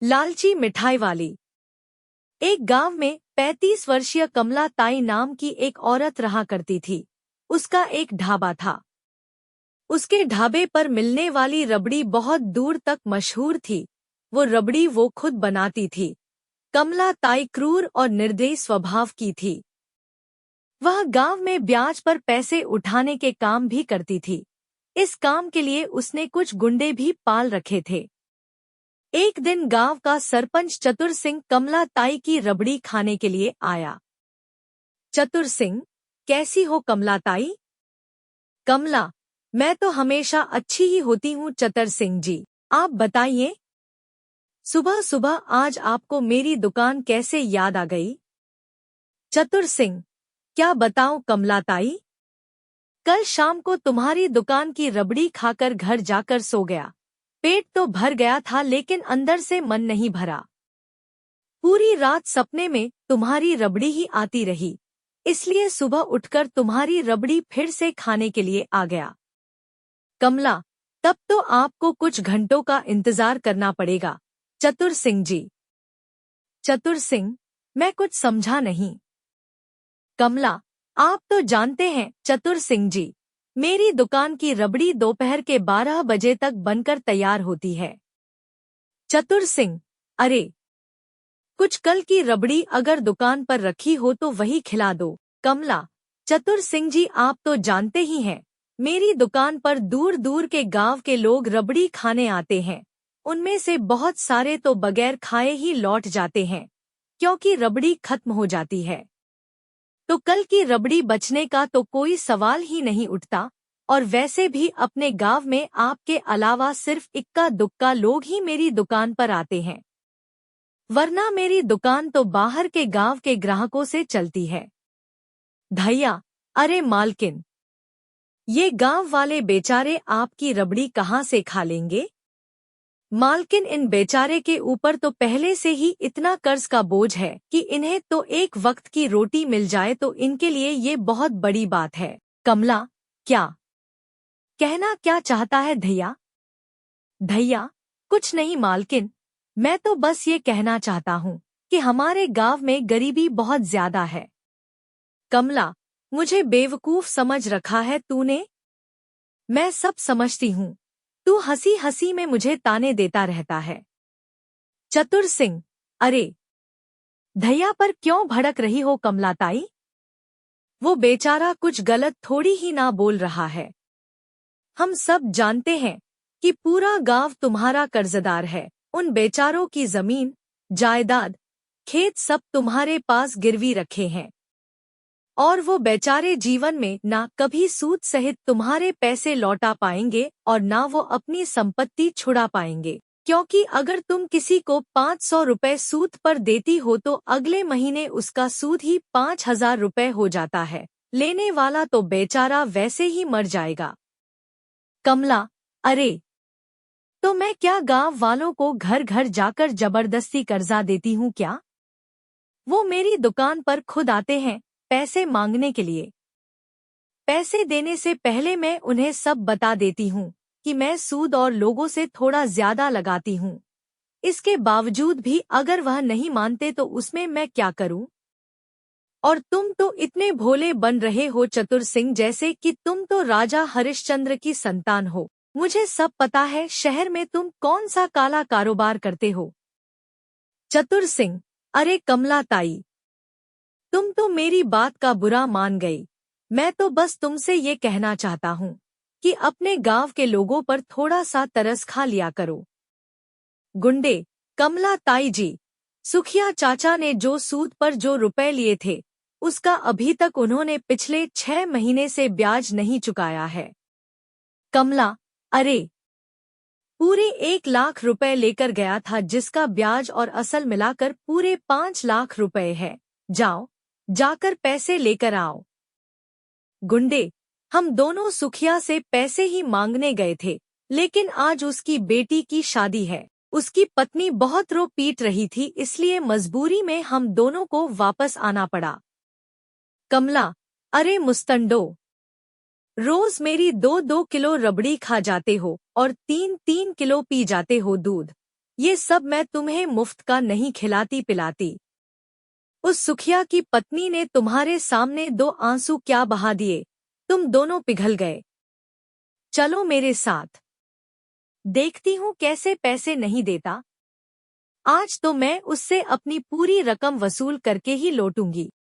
लालची मिठाई वाली। एक गांव में 35 वर्षीय कमला ताई नाम की एक औरत रहा करती थी। उसका एक ढाबा था। उसके ढाबे पर मिलने वाली रबड़ी बहुत दूर तक मशहूर थी। वो रबड़ी वो खुद बनाती थी। कमला ताई क्रूर और निर्दयी स्वभाव की थी। वह गांव में ब्याज पर पैसे उठाने के काम भी करती थी। इस काम के लिए उसने कुछ गुंडे भी पाल रखे थे। एक दिन गांव का सरपंच चतुर सिंह कमला ताई की रबड़ी खाने के लिए आया। चतुर सिंह, कैसी हो कमला ताई? कमला, मैं तो हमेशा अच्छी ही होती हूँ चतुर सिंह जी, आप बताइए। सुबह सुबह आज आपको मेरी दुकान कैसे याद आ गई? चतुर सिंह, क्या बताऊं कमला ताई, कल शाम को तुम्हारी दुकान की रबड़ी खाकर घर जाकर सो गया। पेट तो भर गया था लेकिन अंदर से मन नहीं भरा। पूरी रात सपने में तुम्हारी रबड़ी ही आती रही, इसलिए सुबह उठकर तुम्हारी रबड़ी फिर से खाने के लिए आ गया। कमला, तब तो आपको कुछ घंटों का इंतजार करना पड़ेगा चतुर सिंह जी। चतुर सिंह, मैं कुछ समझा नहीं। कमला, आप तो जानते हैं चतुर सिंह जी, मेरी दुकान की रबड़ी दोपहर के 12 बजे तक बनकर तैयार होती है। चतुर सिंह, अरे, कुछ कल की रबड़ी अगर दुकान पर रखी हो तो वही खिला दो। कमला, चतुर सिंह जी आप तो जानते ही हैं, मेरी दुकान पर दूर दूर के गांव के लोग रबड़ी खाने आते हैं। उनमें से बहुत सारे तो बगैर खाए ही लौट जाते हैं, क्योंकि रबड़ी खत्म हो जाती है। तो कल की रबड़ी बचने का तो कोई सवाल ही नहीं उठता। और वैसे भी अपने गांव में आपके अलावा सिर्फ इक्का दुक्का लोग ही मेरी दुकान पर आते हैं, वरना मेरी दुकान तो बाहर के गांव के ग्राहकों से चलती है। धैया, अरे मालकिन, ये गांव वाले बेचारे आपकी रबड़ी कहाँ से खा लेंगे? मालकिन, इन बेचारे के ऊपर तो पहले से ही इतना कर्ज का बोझ है कि इन्हें तो एक वक्त की रोटी मिल जाए तो इनके लिए ये बहुत बड़ी बात है। कमला, क्या क्या चाहता है धैया? धैया, कुछ नहीं मालकिन, मैं तो बस ये कहना चाहता हूँ कि हमारे गांव में गरीबी बहुत ज्यादा है। कमला, मुझे बेवकूफ समझ रखा है तूने? मैं सब समझती हूँ, तू हंसी हंसी में मुझे ताने देता रहता है। चतुर सिंह, अरे, धैया पर क्यों भड़क रही हो कमला ताई? वो बेचारा कुछ गलत थोड़ी ही ना बोल रहा है। हम सब जानते हैं कि पूरा गांव तुम्हारा कर्जदार है। उन बेचारों की जमीन, जायदाद, खेत सब तुम्हारे पास गिरवी रखे हैं, और वो बेचारे जीवन में ना कभी सूद सहित तुम्हारे पैसे लौटा पाएंगे और ना वो अपनी संपत्ति छुड़ा पाएंगे, क्योंकि अगर तुम किसी को 500 रुपए सूद पर देती हो तो अगले महीने उसका सूद ही 5000 रुपए हो जाता है। लेने वाला तो बेचारा वैसे ही मर जाएगा। कमला, अरे, तो मैं क्या गांव वालों को घर घर जाकर जबरदस्ती कर्जा देती हूँ क्या? वो मेरी दुकान पर खुद आते हैं पैसे मांगने के लिए। पैसे देने से पहले मैं उन्हें सब बता देती हूँ कि मैं सूद और लोगों से थोड़ा ज्यादा लगाती हूँ। इसके बावजूद भी अगर वह नहीं मानते तो उसमें मैं क्या करूँ? और तुम तो इतने भोले बन रहे हो चतुर सिंह, जैसे कि तुम तो राजा हरिश्चंद्र की संतान हो। मुझे सब पता है शहर में तुम कौन सा काला कारोबार करते हो। चतुर सिंह, अरे कमला ताई, तुम तो मेरी बात का बुरा मान गई। मैं तो बस तुमसे ये कहना चाहता हूँ कि अपने गांव के लोगों पर थोड़ा सा तरस खा लिया करो। गुंडे, कमला ताई जी, सुखिया चाचा ने जो सूद पर जो रुपए लिए थे उसका अभी तक उन्होंने पिछले 6 महीने से ब्याज नहीं चुकाया है। कमला, अरे, पूरे 1 लाख रुपए लेकर गया था जिसका ब्याज और असल मिलाकर पूरे 5 लाख रुपए है। जाओ, जाकर पैसे लेकर आओ। गुंडे, हम दोनों सुखिया से पैसे ही मांगने गए थे, लेकिन आज उसकी बेटी की शादी है। उसकी पत्नी बहुत रो पीट रही थी, इसलिए मजबूरी में हम दोनों को वापस आना पड़ा। कमला, अरे मुस्तंडो, रोज मेरी 2-2 किलो रबड़ी खा जाते हो और 3-3 किलो पी जाते हो दूध। ये सब मैं तुम्हें मुफ्त का नहीं खिलाती पिलाती। उस सुखिया की पत्नी ने तुम्हारे सामने 2 आंसू क्या बहा दिए, तुम दोनों पिघल गए। चलो मेरे साथ, देखती हूँ कैसे पैसे नहीं देता। आज तो मैं उससे अपनी पूरी रकम वसूल करके ही लौटूंगी।